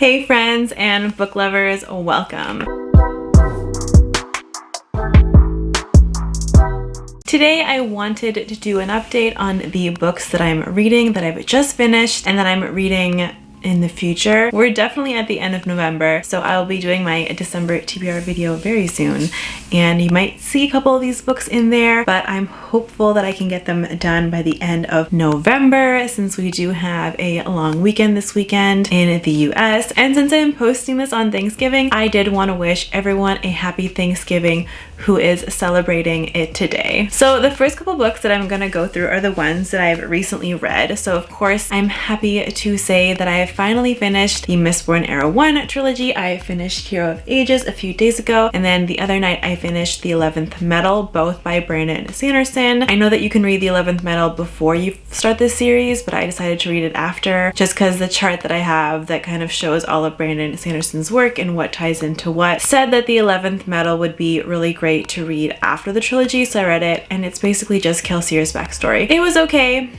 Hey friends and book lovers, welcome. Today I wanted to do an update on the books that I'm reading that I've just finished and that I'm reading in the future. We're definitely at the end of November, so I'll be doing my December TBR video very soon, and you might see a couple of these books in there, but I'm hopeful that I can get them done by the end of November since we do have a long weekend this weekend in the US. And since I'm posting this on Thanksgiving, I did want to wish everyone a happy Thanksgiving who is celebrating it today. So the first couple books that I'm gonna go through are the ones that I've recently read. So of course, I'm happy to say that I have finally finished the Mistborn Era 1 trilogy. I finished Hero of Ages a few days ago, and then the other night I finished The 11th Metal, both by Brandon Sanderson. I know that you can read The 11th Metal before you start this series, but I decided to read it after, just because the chart that I have that kind of shows all of Brandon Sanderson's work and what ties into what said that The 11th Metal would be really great to read after the trilogy, so I read it, and it's basically just Kelsier's backstory. It was okay.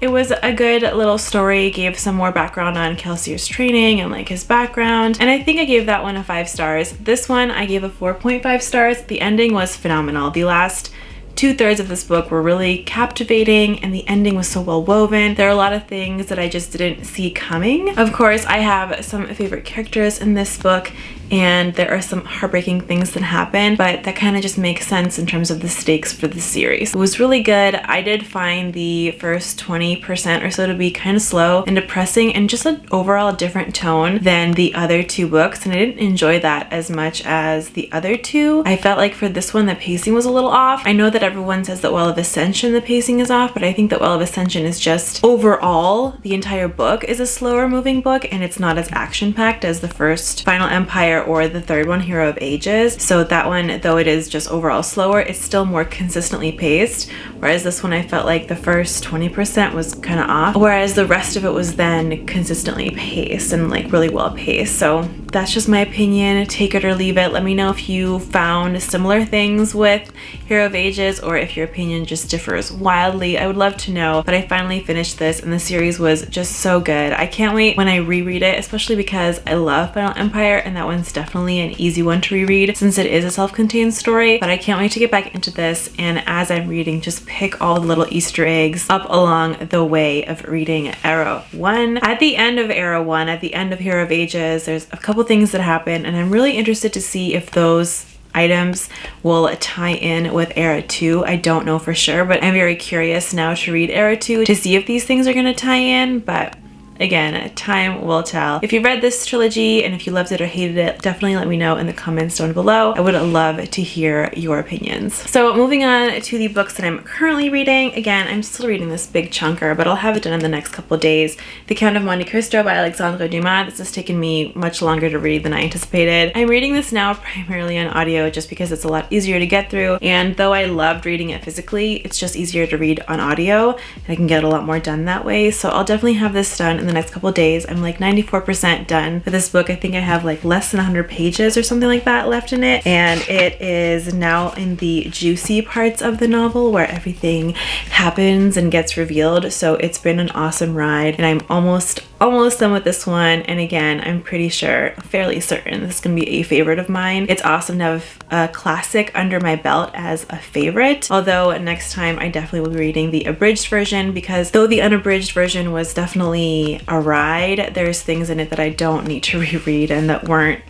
It was a good little story, gave some more background on Kelsier's training and like his background, and I think I gave that one a 5 stars. This one I gave a 4.5 stars. The ending was phenomenal. The last 2/3 of this book were really captivating, and the ending was so well woven. There are a lot of things that I just didn't see coming. Of course, I have some favorite characters in this book, and there are some heartbreaking things that happen, but that kind of just makes sense in terms of the stakes for the series. It was really good. I did find the first 20% or so to be kind of slow and depressing and just an overall different tone than the other two books, and I didn't enjoy that as much as the other two. I felt like for this one the pacing was a little off. I know that everyone says that Well of Ascension the pacing is off, but I think that Well of Ascension is just overall the entire book is a slower moving book, and it's not as action-packed as the first Final Empire or the third one, Hero of Ages. So that one, though it is just overall slower, it's still more consistently paced, whereas this one I felt like the first 20% was kind of off, whereas the rest of it was then consistently paced and like really well paced. So that's just my opinion. Take it or leave it. Let me know if you found similar things with Hero of Ages or if your opinion just differs wildly. I would love to know, but I finally finished this and the series was just so good. I can't wait when I reread it, especially because I love Final Empire, and that one's definitely an easy one to reread since it is a self-contained story, but I can't wait to get back into this, and as I'm reading, just pick all the little Easter eggs up along the way of reading Era 1. At the end of Era 1, at the end of Hero of Ages, there's a couple things that happen, and I'm really interested to see if those items will tie in with Era 2. I don't know for sure, but I'm very curious now to read Era 2 to see if these things are going to tie in, but again, time will tell. If you read this trilogy and if you loved it or hated it, definitely let me know in the comments down below. I would love to hear your opinions. So moving on to the books that I'm currently reading. Again, I'm still reading this big chunker, but I'll have it done in the next couple of days. The Count of Monte Cristo by Alexandre Dumas. This has taken me much longer to read than I anticipated. I'm reading this now primarily on audio just because it's a lot easier to get through, and though I loved reading it physically, it's just easier to read on audio, and I can get a lot more done that way. So I'll definitely have this done in the next couple days. I'm like 94% done with this book. I think I have like less than 100 pages or something like that left in it, and it is now in the juicy parts of the novel where everything happens and gets revealed. So it's been an awesome ride, and I'm almost done with this one, and again, I'm pretty sure, fairly certain, this is gonna be a favorite of mine. It's awesome to have a classic under my belt as a favorite, although next time I definitely will be reading the abridged version, because though the unabridged version was definitely a ride, there's things in it that I don't need to reread and that weren't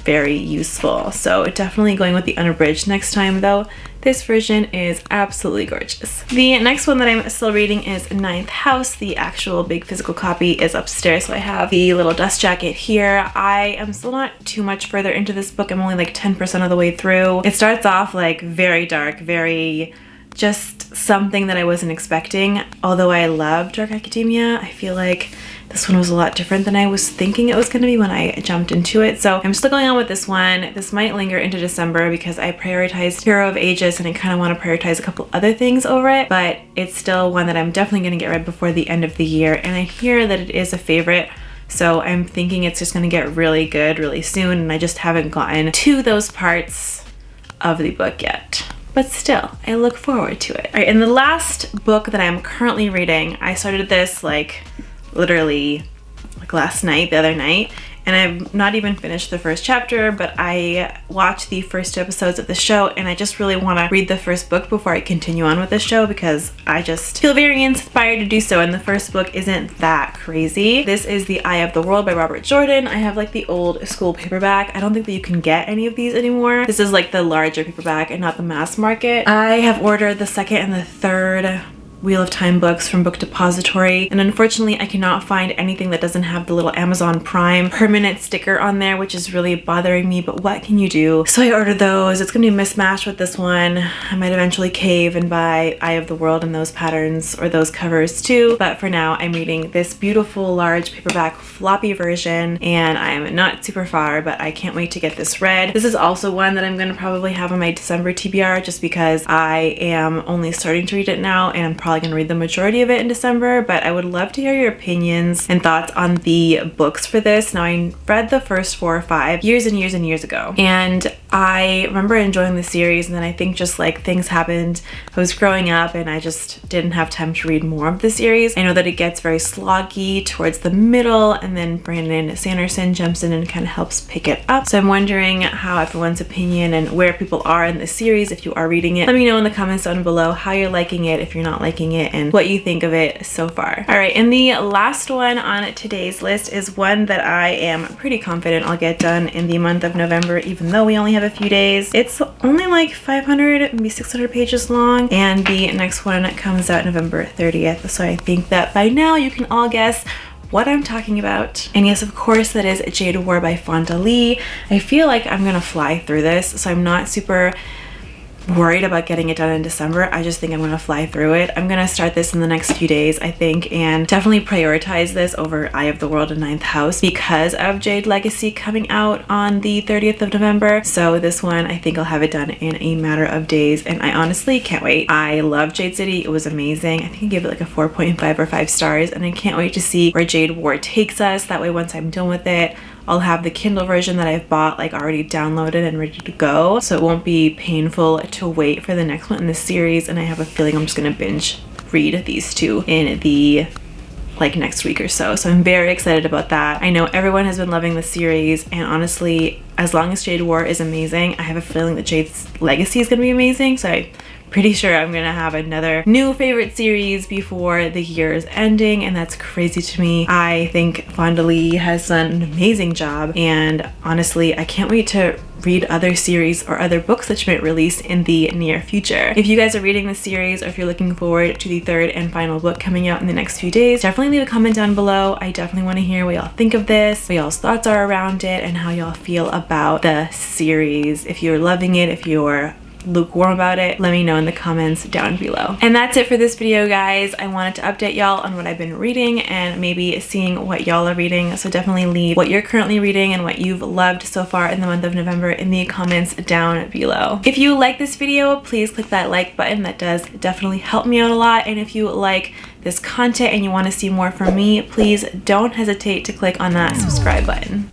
very useful. So definitely going with the unabridged next time, though this version is absolutely gorgeous. The next one that I'm still reading is Ninth House. The actual big physical copy is upstairs, so I have the little dust jacket here. I am still not too much further into this book. I'm only like 10% of the way through. It starts off like very dark, very just something that I wasn't expecting. Although I love Dark Academia, I feel like this one was a lot different than I was thinking it was going to be when I jumped into it. So I'm still going on with this one. This might linger into December because I prioritized Hero of Ages and I kind of want to prioritize a couple other things over it, but it's still one that I'm definitely going to get read before the end of the year, and I hear that it is a favorite. So I'm thinking it's just going to get really good really soon, and I just haven't gotten to those parts of the book yet. But still, I look forward to it. All right, and the last book that I'm currently reading, I started this like literally like last night, the other night, and I've not even finished the first chapter, but I watched the first 2 episodes of the show and I just really want to read the first book before I continue on with the show because I just feel very inspired to do so, and the first book isn't that crazy. This is The Eye of the World by Robert Jordan. I have like the old school paperback. I don't think that you can get any of these anymore. This is like the larger paperback and not the mass market. I have ordered the second and the third Wheel of Time books from Book Depository, and unfortunately I cannot find anything that doesn't have the little Amazon Prime permanent sticker on there, which is really bothering me, but what can you do? So I ordered those. It's gonna be mismatched with this one. I might eventually cave and buy Eye of the World in those patterns or those covers too, but for now I'm reading this beautiful large paperback floppy version, and I'm not super far, but I can't wait to get this read. This is also one that I'm gonna probably have on my December TBR just because I am only starting to read it now, and I'm probably gonna read the majority of it in December, but I would love to hear your opinions and thoughts on the books for this. Now, I read the first 4 or 5 years and years and years ago, and I remember enjoying the series, and then I think just like things happened. I was growing up and I just didn't have time to read more of the series. I know that it gets very sloggy towards the middle, and then Brandon Sanderson jumps in and kind of helps pick it up. So I'm wondering how everyone's opinion and where people are in the series if you are reading it. Let me know in the comments down below how you're liking it, if you're not liking it, and what you think of it so far. All right, and the last one on today's list is one that I am pretty confident I'll get done in the month of November, even though we only have a few days. It's only like 500, maybe 600 pages long, and the next one comes out November 30th. So I think that by now you can all guess what I'm talking about. And yes, of course, that is Jade War by Fonda Lee. I feel like I'm gonna fly through this, so I'm not super worried about getting it done in December. I just think I'm gonna fly through it. I'm gonna start this in the next few days, I think, and definitely prioritize this over Eye of the World and Ninth House because of Jade Legacy coming out on the 30th of November. So this one, I think I'll have it done in a matter of days, and I honestly can't wait. I love Jade City. It was amazing. I think I gave it like a 4.5 or 5 stars, and I can't wait to see where Jade War takes us. That way, once I'm done with it, I'll have the Kindle version that I've bought like already downloaded and ready to go, so it won't be painful to wait for the next one in the series. And I have a feeling I'm just gonna binge read these 2 in the like next week or so. So I'm very excited about that. I know everyone has been loving the series, and honestly, as long as Jade War is amazing, I have a feeling that Jade's Legacy is gonna be amazing. So I'm pretty sure I'm gonna have another new favorite series before the year is ending, and that's crazy to me. I think Fonda Lee has done an amazing job, and honestly, I can't wait to read other series or other books that she might release in the near future. If you guys are reading this series, or if you're looking forward to the 3rd and final book coming out in the next few days, definitely leave a comment down below. I definitely want to hear what y'all think of this, what y'all's thoughts are around it, and how y'all feel about the series. If you're loving it, if you're lukewarm about it, let me know in the comments down below. And that's it for this video, guys. I wanted to update y'all on what I've been reading and maybe seeing what y'all are reading, so definitely leave what you're currently reading and what you've loved so far in the month of November in the comments down below. If you like this video, please click that like button. That does definitely help me out a lot. And if you like this content and you want to see more from me, please don't hesitate to click on that subscribe button.